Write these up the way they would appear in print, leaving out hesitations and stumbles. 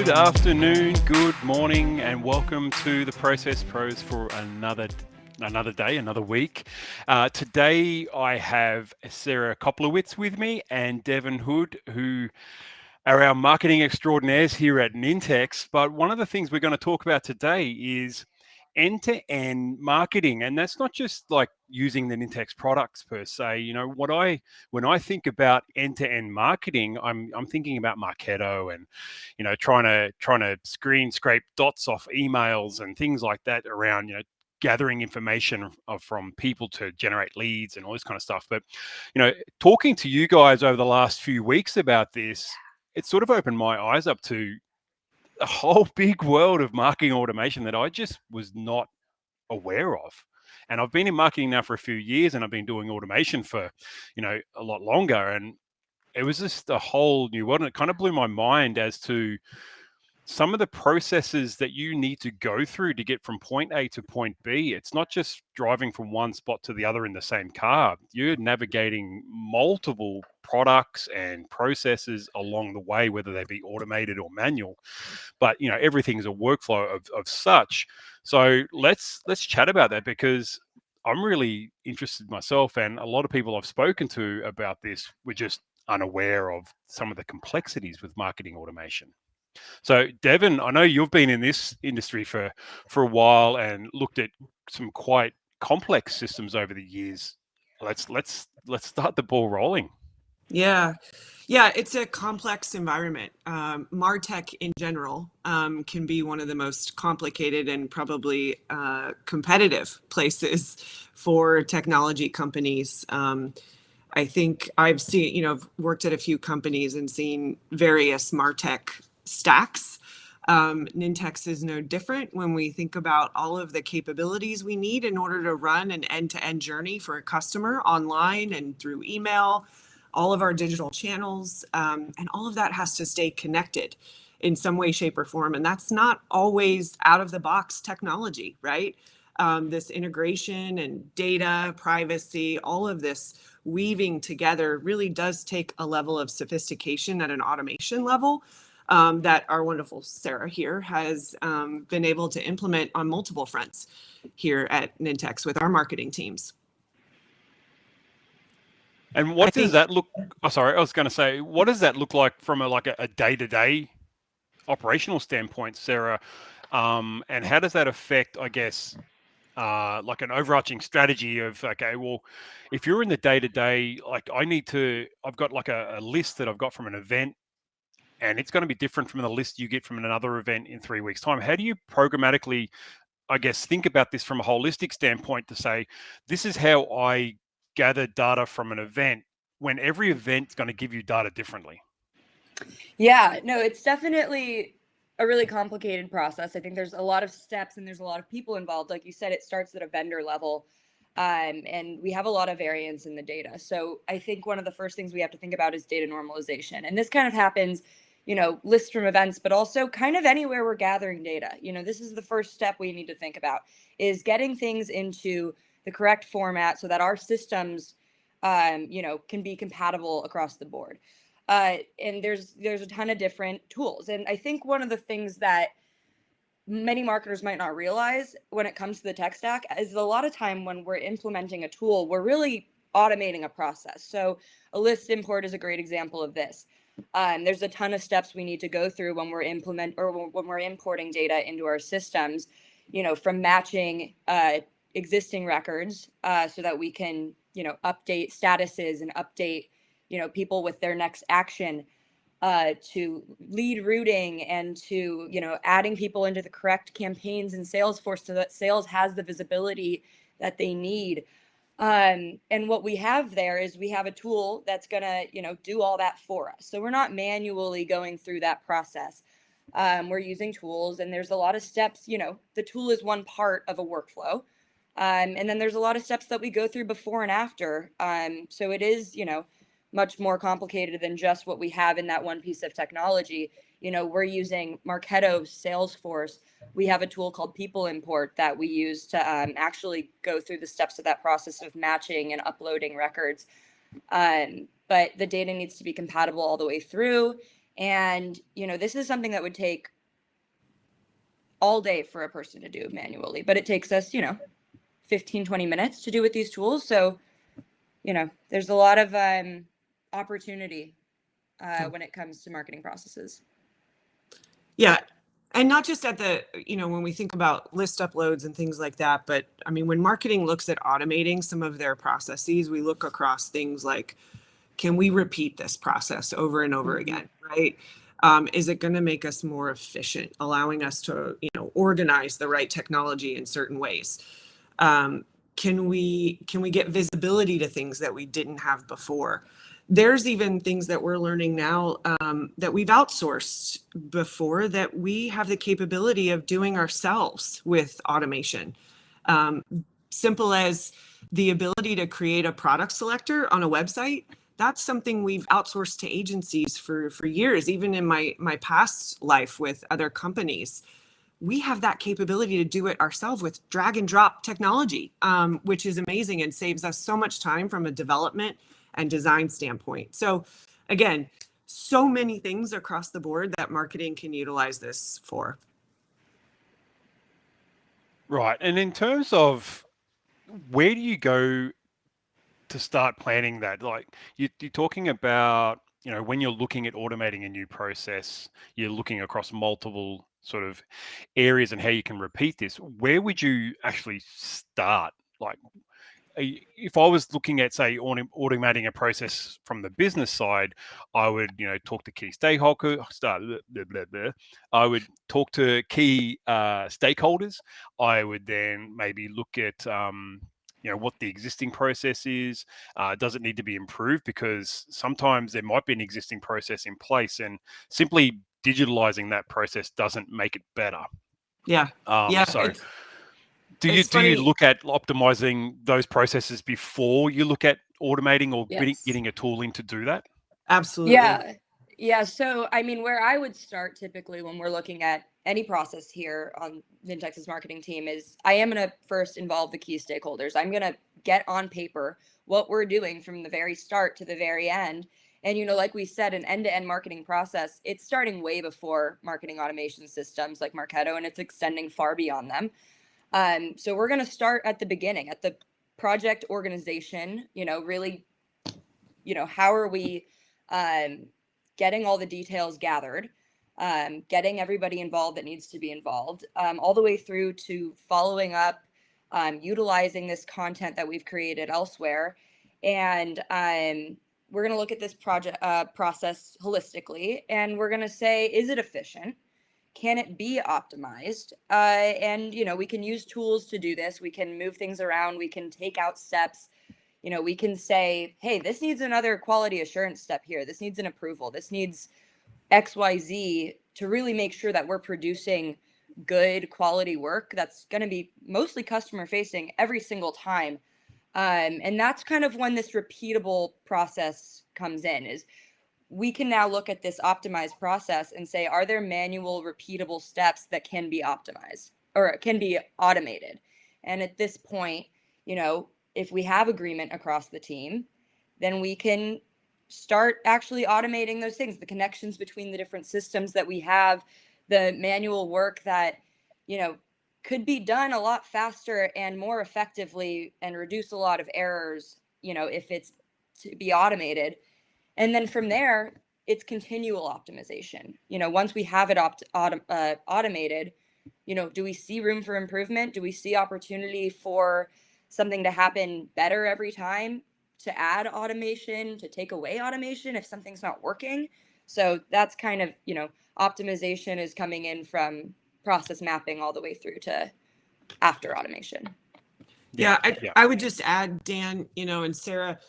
Good afternoon, good morning, and welcome to the Process Pros for another day, another week. Today I have Sarah Koplowitz with me and Devin Hood, who are our marketing extraordinaires here at Nintex. But one of the things we're going to talk about today is end-to-end marketing, and that's not just like using the Nintex products per se. You know, when I think about end-to-end marketing, I'm thinking about Marketo and, you know, trying to scrape dots off emails and things like that around, you know, gathering information from people to generate leads and all this kind of stuff. But, you know, talking to you guys over the last few weeks about this, it sort of opened my eyes up to a whole big world of marketing automation that I just was not aware of. And I've been in marketing now for a few years, and I've been doing automation for, you know, a lot longer. And it was just a whole new world. And it kind of blew my mind as to some of the processes that you need to go through to get from point A to point B. It's not just driving from one spot to the other in the same car. You're navigating multiple products and processes along the way, whether they be automated or manual. But, you know, everything's a workflow of such. So let's chat about that, because I'm really interested myself, and a lot of people I've spoken to about this were just unaware of some of the complexities with marketing automation. So, Devin, I know you've been in this industry for a while and looked at some quite complex systems over the years. Let's start the ball rolling. Yeah, it's a complex environment. MarTech in general can be one of the most complicated and probably competitive places for technology companies. I think I've seen, I've worked at a few companies and seen various MarTech stacks. Nintex is no different when we think about all of the capabilities we need in order to run an end-to-end journey for a customer online and through email, all of our digital channels, and all of that has to stay connected in some way, shape, or form. And that's not always out-of-the-box technology, right? This integration and data, privacy, all of this weaving together really does take a level of sophistication at an automation level that our wonderful Sarah here has been able to implement on multiple fronts here at Nintex with our marketing teams. And what does that look? Oh, sorry, I was going to say, what does that look like from a day-to-day operational standpoint, Sarah? And how does that affect, I guess, like an overarching strategy of, okay, well, if you're in the day-to-day, like I've got like a list that I've got from an event, and it's going to be different from the list you get from another event in 3 weeks' time. How do you programmatically, I guess, think about this from a holistic standpoint to say, this is how I gather data from an event, when every event's going to give you data differently? Yeah, no, it's definitely a really complicated process. I think there's a lot of steps and there's a lot of people involved. Like you said, it starts at a vendor level, and we have a lot of variance in the data. So I think one of the first things we have to think about is data normalization. And this kind of happens, lists from events, but also kind of anywhere we're gathering data. This is the first step we need to think about, is getting things into the correct format so that our systems, can be compatible across the board. And there's a ton of different tools. And I think one of the things that many marketers might not realize when it comes to the tech stack is a lot of time when we're implementing a tool, we're really automating a process. So a list import is a great example of this. There's a ton of steps we need to go through when we're importing data into our systems, from matching existing records so that we can, update statuses and update, people with their next action, to lead routing and to, adding people into the correct campaigns in Salesforce so that sales has the visibility that they need. And what we have there is we have a tool that's going to, do all that for us. So we're not manually going through that process. We're using tools, and there's a lot of steps. The tool is one part of a workflow. And then there's a lot of steps that we go through before and after. So it is, much more complicated than just what we have in that one piece of technology. We're using Marketo, Salesforce. We have a tool called People Import that we use to actually go through the steps of that process of matching and uploading records. But the data needs to be compatible all the way through. And, this is something that would take all day for a person to do manually, but it takes us, 15, 20 minutes to do with these tools. So, there's a lot of opportunity when it comes to marketing processes. Yeah. And not just at the, when we think about list uploads and things like that, but I mean, when marketing looks at automating some of their processes, we look across things like, can we repeat this process over and over again, right? Is it going to make us more efficient, allowing us to, organize the right technology in certain ways? Can we get visibility to things that we didn't have before? There's even things that we're learning now that we've outsourced before that we have the capability of doing ourselves with automation. Simple as the ability to create a product selector on a website. That's something we've outsourced to agencies for years. Even in my past life with other companies, we have that capability to do it ourselves with drag and drop technology, which is amazing and saves us so much time from a development and design standpoint. So again, so many things across the board that marketing can utilize this for. Right. And in terms of where do you go to start planning that? Like you're talking about, when you're looking at automating a new process, you're looking across multiple sort of areas and how you can repeat this. Where would you actually start? Like, if I was looking at, say, automating a process from the business side, I would, talk to key stakeholders. I would talk to key stakeholders. I would then maybe look at, what the existing process is. Does it need to be improved? Because sometimes there might be an existing process in place, and simply digitalizing that process doesn't make it better. Yeah. Yeah. So do it's you funny. look at optimizing those processes before you look at automating or Yes. getting a tool in to do that? Absolutely. Yeah. Yeah. So, I mean, where I would start typically when we're looking at any process here on Nintex's marketing team is I am going to first involve the key stakeholders. I'm going to get on paper what we're doing from the very start to the very end. And, like we said, an end-to-end marketing process, it's starting way before marketing automation systems like Marketo, and it's extending far beyond them. So we're going to start at the beginning, at the project organization, really, how are we getting all the details gathered, getting everybody involved that needs to be involved, all the way through to following up, utilizing this content that we've created elsewhere. And we're going to look at this project process holistically, and we're going to say, is it efficient? Can it be optimized? And, we can use tools to do this. We can move things around. We can take out steps. We can say, hey, this needs another quality assurance step here. This needs an approval. This needs XYZ to really make sure that we're producing good quality work that's going to be mostly customer facing every single time. And that's kind of when this repeatable process comes in, is we can now look at this optimized process and say, are there manual repeatable steps that can be optimized or can be automated? And at this point, if we have agreement across the team, then we can start actually automating those things, the connections between the different systems that we have, the manual work that, could be done a lot faster and more effectively and reduce a lot of errors, if it's to be automated. And then from there, it's continual optimization. Once we have it automated, do we see room for improvement? Do we see opportunity for something to happen better every time, to add automation, to take away automation if something's not working? So that's kind of, optimization is coming in from process mapping all the way through to after automation. Yeah. I would just add, Dan, and Sarah,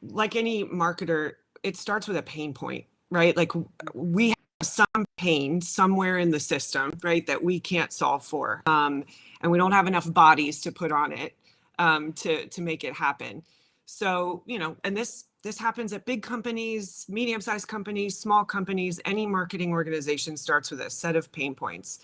like any marketer, it starts with a pain point, right? Like we have some pain somewhere in the system, right, that we can't solve for. And we don't have enough bodies to put on it to make it happen. So, and this happens at big companies, medium-sized companies, small companies. Any marketing organization starts with a set of pain points.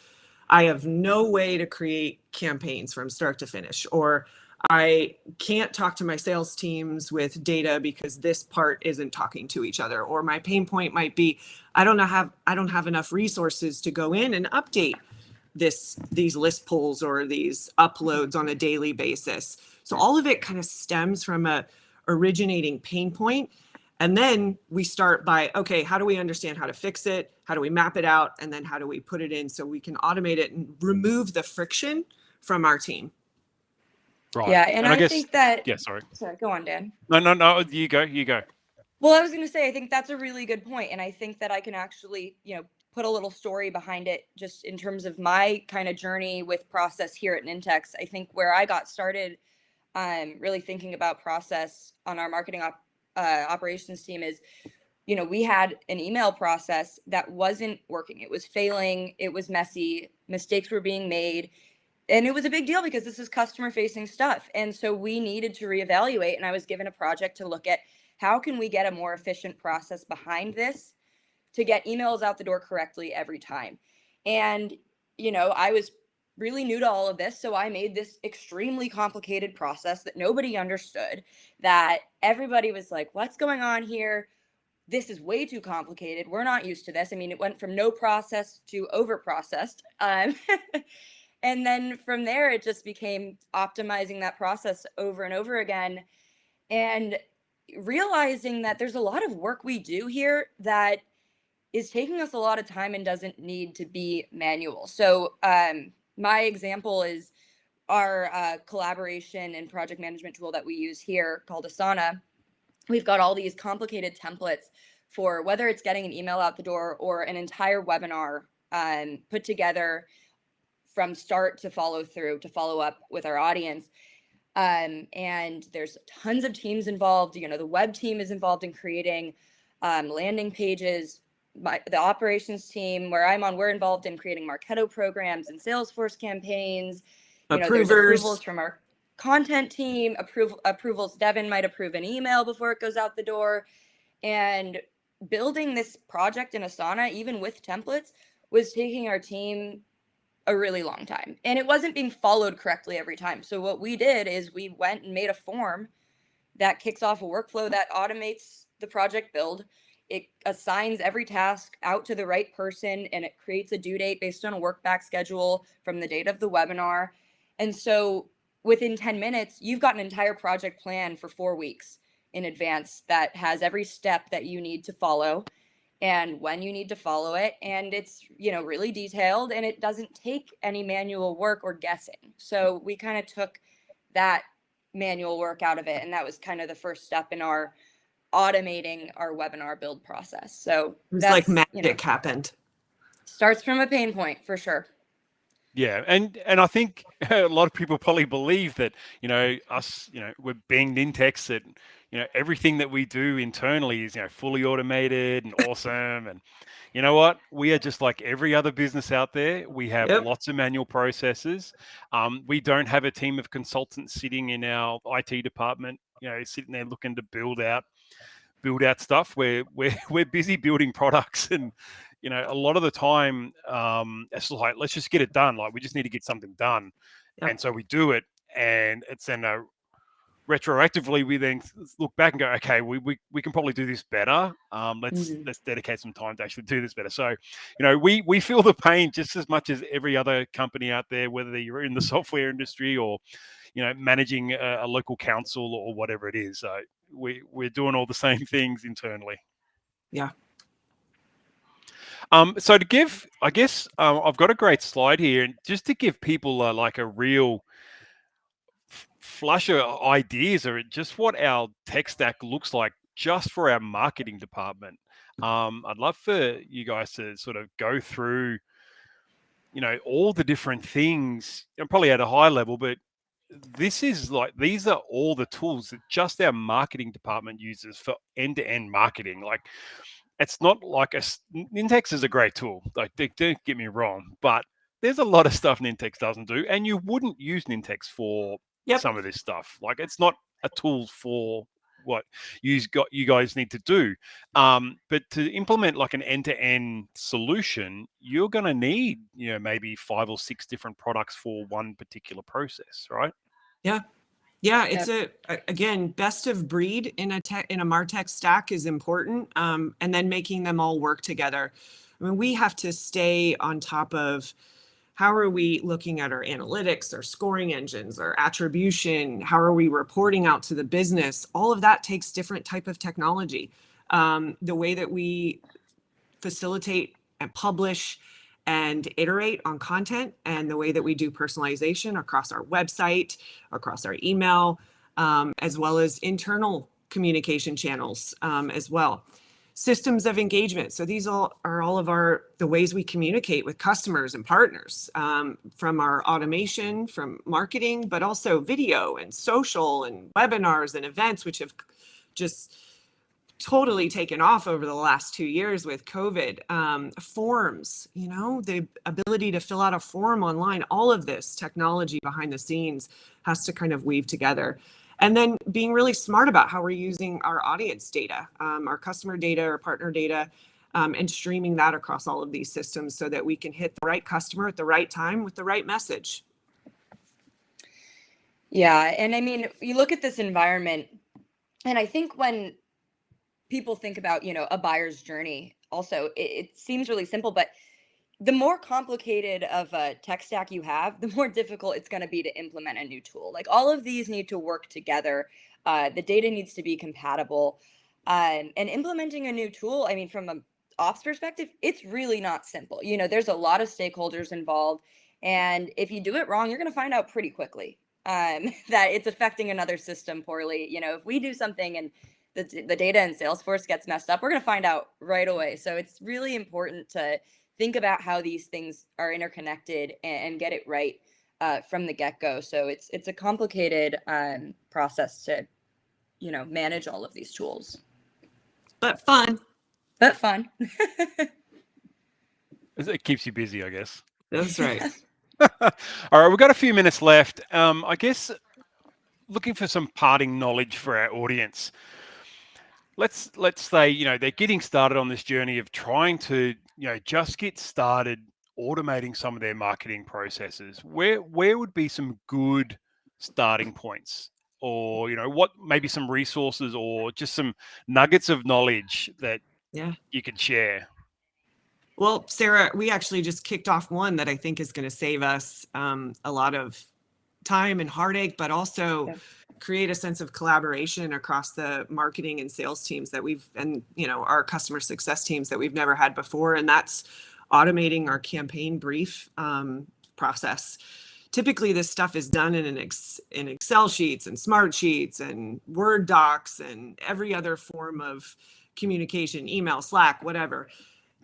I have no way to create campaigns from start to finish, or I can't talk to my sales teams with data because this part isn't talking to each other. Or my pain point might be, I don't have enough resources to go in and update these list pulls or these uploads on a daily basis. So all of it kind of stems from a originating pain point. And then we start by, okay, how do we understand how to fix it? How do we map it out? And then how do we put it in so we can automate it and remove the friction from our team? Right. Yeah, and I I guess, think that. yeah, sorry. Sorry, go on, Dan. No, you go. Well, I was going to say, I think that's a really good point, and I think that I can actually, put a little story behind it, just in terms of my kind of journey with process here at Nintex. I think where I got started, really thinking about process on our marketing operations team is, we had an email process that wasn't working. It was failing. It was messy. Mistakes were being made. And it was a big deal because this is customer facing stuff. And so we needed to reevaluate. And I was given a project to look at how can we get a more efficient process behind this to get emails out the door correctly every time. And, I was really new to all of this. So I made this extremely complicated process that nobody understood, that everybody was like, what's going on here? This is way too complicated. We're not used to this. I mean, it went from no process to over processed. And then from there, it just became optimizing that process over and over again, and realizing that there's a lot of work we do here that is taking us a lot of time and doesn't need to be manual. So my example is our collaboration and project management tool that we use here called Asana. We've got all these complicated templates for whether it's getting an email out the door or an entire webinar put together from start to follow through to follow up with our audience. And there's tons of teams involved. The web team is involved in creating landing pages. The operations team where I'm on, we're involved in creating Marketo programs and Salesforce campaigns. There's approvals from our content team, approvals. Devin might approve an email before it goes out the door. And building this project in Asana, even with templates, was taking our team a really long time, and it wasn't being followed correctly every time. So what we did is we went and made a form that kicks off a workflow that automates the project build. It assigns every task out to the right person, and it creates a due date based on a work back schedule from the date of the webinar. And so within 10 minutes, you've got an entire project plan for 4 weeks in advance that has every step that you need to follow and when you need to follow it. And it's, really detailed, and it doesn't take any manual work or guessing. So we kind of took that manual work out of it. And that was kind of the first step in our automating our webinar build process. So it was like magic happened. Starts from a pain point for sure. Yeah, and I think a lot of people probably believe that us, we're being Nintex, that everything that we do internally is fully automated and awesome. And you know what? We are just like every other business out there. We have lots of manual processes. We don't have a team of consultants sitting in our IT department, sitting there looking to build out stuff. We're busy building products, and a lot of the time it's like, let's just get it done. Like, we just need to get something done. And so we do it, and it's then retroactively we then look back and go, okay, we can probably do this better. Let's dedicate some time to actually do this better. So we feel the pain just as much as every other company out there, whether you're in the software industry or managing a local council or whatever it is. So we're doing all the same things internally. Yeah. So to give, I guess I've got a great slide here, and just to give people like a real flush of ideas or just what our tech stack looks like just for our marketing department. I'd love for you guys to sort of go through, all the different things, and probably at a high level, but these are all the tools that just our marketing department uses for end-to-end marketing. Like, it's not like Nintex is a great tool. Like, don't get me wrong, but there's a lot of stuff Nintex doesn't do, and you wouldn't use Nintex for some of this stuff. Like, it's not a tool for what you guys need to do. But to implement like an end-to-end solution, you're going to need, maybe 5 or 6 different products for one particular process, right? Yeah. Yeah, it's again, best of breed in a MarTech stack is important, and then making them all work together. I mean, we have to stay on top of how are we looking at our analytics, our scoring engines, our attribution, how are we reporting out to the business? All of that takes different type of technology. The way that we facilitate and publish and iterate on content, and the way that we do personalization across our website, across our email, as well as internal communication channels as well. Systems of engagement. So these all are all of the ways we communicate with customers and partners, from our automation, from marketing, but also video and social and webinars and events, which have just totally taken off over the last 2 years with COVID. Forms, the ability to fill out a form online, all of this technology behind the scenes has to kind of weave together. And then being really smart about how we're using our audience data, our customer data, our partner data, and streaming that across all of these systems so that we can hit the right customer at the right time with the right message. Yeah. And I mean, you look at this environment, and I think when people think about, a buyer's journey, also, it seems really simple, but the more complicated of a tech stack you have, the more difficult it's going to be to implement a new tool. Like, all of these need to work together. The data needs to be compatible. And implementing a new tool, I mean, from an ops perspective, it's really not simple. There's a lot of stakeholders involved. And if you do it wrong, you're going to find out pretty quickly that it's affecting another system poorly. If we do something and the data in Salesforce gets messed up, we're going to find out right away. So it's really important to think about how these things are interconnected and get it right from the get-go. So it's a complicated process to, manage all of these tools. But fun. It keeps you busy, I guess. That's right. All right, we've got a few minutes left. I guess looking for some parting knowledge for our audience. Let's say, they're getting started on this journey of trying to, just get started automating some of their marketing processes. Where would be some good starting points, or, what maybe some resources or just some nuggets of knowledge that you could share? Well, Sarah, we actually just kicked off one that I think is going to save us a lot of time and heartache, but also create a sense of collaboration across the marketing and sales teams that our customer success teams that we've never had before. And that's automating our campaign brief process. Typically, this stuff is done in Excel sheets and Smart Sheets and Word docs and every other form of communication, email, Slack, whatever.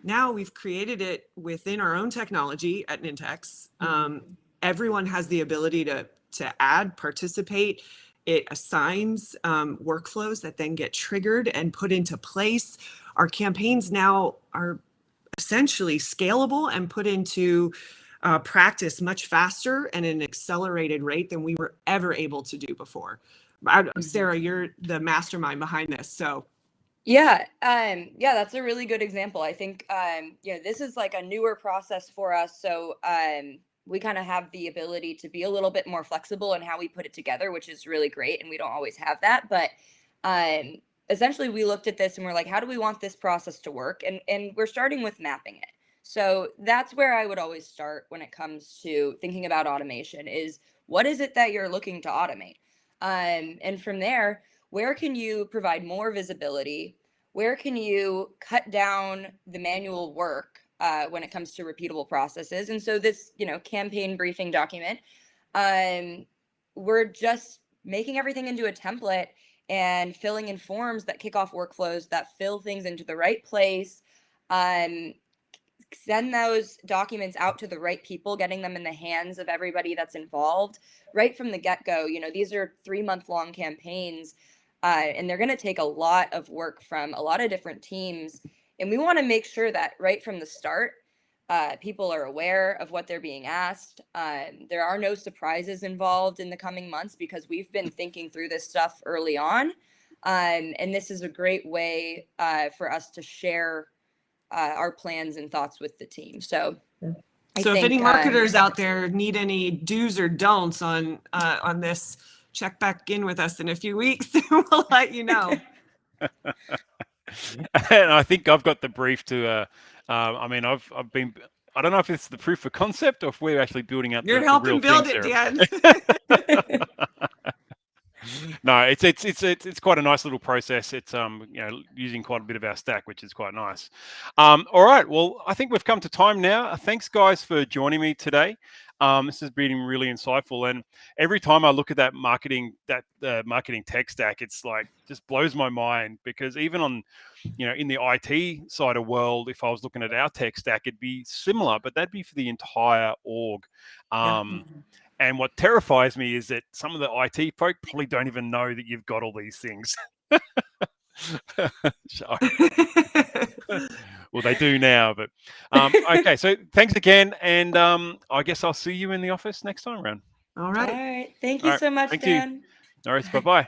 Now we've created it within our own technology at Nintex. Everyone has the ability to add, participate. It assigns workflows that then get triggered and put into place. Our campaigns now are essentially scalable and put into practice much faster and an accelerated rate than we were ever able to do before. Sarah, you're the mastermind behind this, so. Yeah, that's a really good example. I think, this is like a newer process for us. So we kind of have the ability to be a little bit more flexible in how we put it together, which is really great. And we don't always have that. But essentially, we looked at this and we're like, how do we want this process to work? And we're starting with mapping it. So that's where I would always start when it comes to thinking about automation is, what is it that you're looking to automate? And from there, where can you provide more visibility? Where can you cut down the manual work when it comes to repeatable processes? And so this, campaign briefing document, we're just making everything into a template and filling in forms that kick off workflows that fill things into the right place. Send those documents out to the right people, getting them in the hands of everybody that's involved right from the get-go. These are 3-month-long campaigns. And they're going to take a lot of work from a lot of different teams. And we want to make sure that right from the start, people are aware of what they're being asked. There are no surprises involved in the coming months because we've been thinking through this stuff early on. And this is a great way for us to share our plans and thoughts with the team. So if any marketers out there need any do's or don'ts on this check back in with us in a few weeks and we'll let you know. And I think I've got the brief to. I mean, I've been. I don't know if it's the proof of concept or if we're actually building out You're the helping real build thing, it, Sarah. Dan. No, it's quite a nice little process. It's using quite a bit of our stack, which is quite nice. All right, well, I think we've come to time now. Thanks, guys, for joining me today. This has been really insightful, and every time I look at that marketing tech stack, it's like just blows my mind, because even on in the IT side of world, if I was looking at our tech stack, it'd be similar, but that'd be for the entire org. Yeah. And what terrifies me is that some of the IT folk probably don't even know that you've got all these things. Well, they do now, but okay. So thanks again, and I guess I'll see you in the office next time around. All All right. right. Thank All you right. so much, Thank you. Dan. All right. Bye-bye.